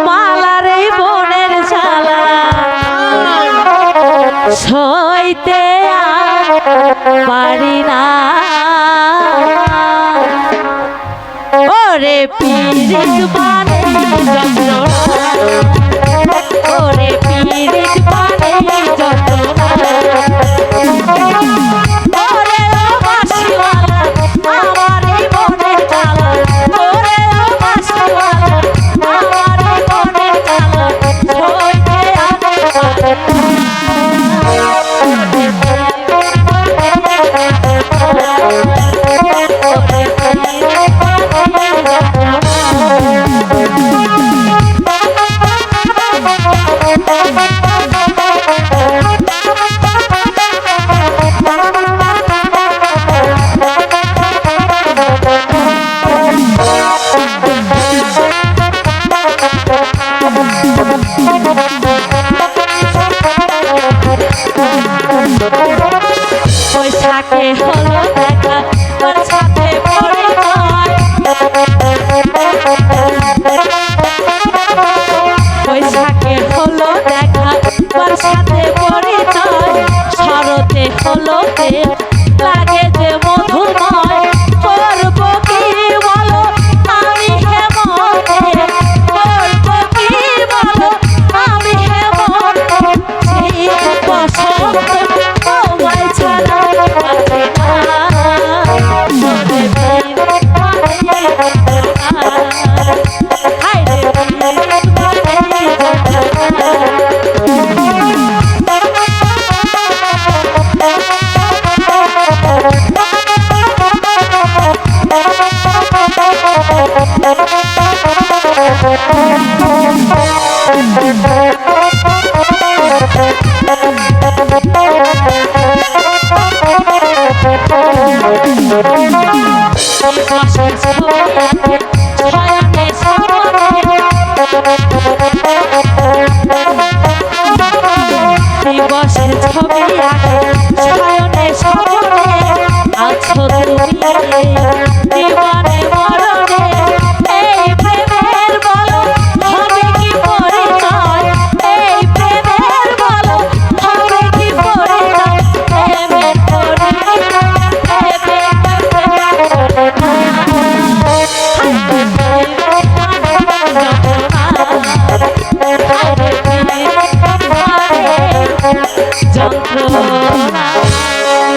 মালারে বনের জ্বালা সইতে পারি না ওরে পীড়িত মানে যন্ত্রণা ওরে পীড়িত মানে যন্ত্রণা বৈশাখে হলো দেখা তোর সাথে পরিচয় বৈশাখে হলো দেখা তোর সাথে পরিচয় শরতে হলো লাগে যে মধুময় করব কি বলো আমি হেমন্তে করব কি বলো আমি হেমন্তে সেই বসন্ত তোমায় ছাড়া আছে না তোরে হায়রে দিবসের ছবি আঁকে সায়নে স্বপ্নে আছো তুমি দিবানা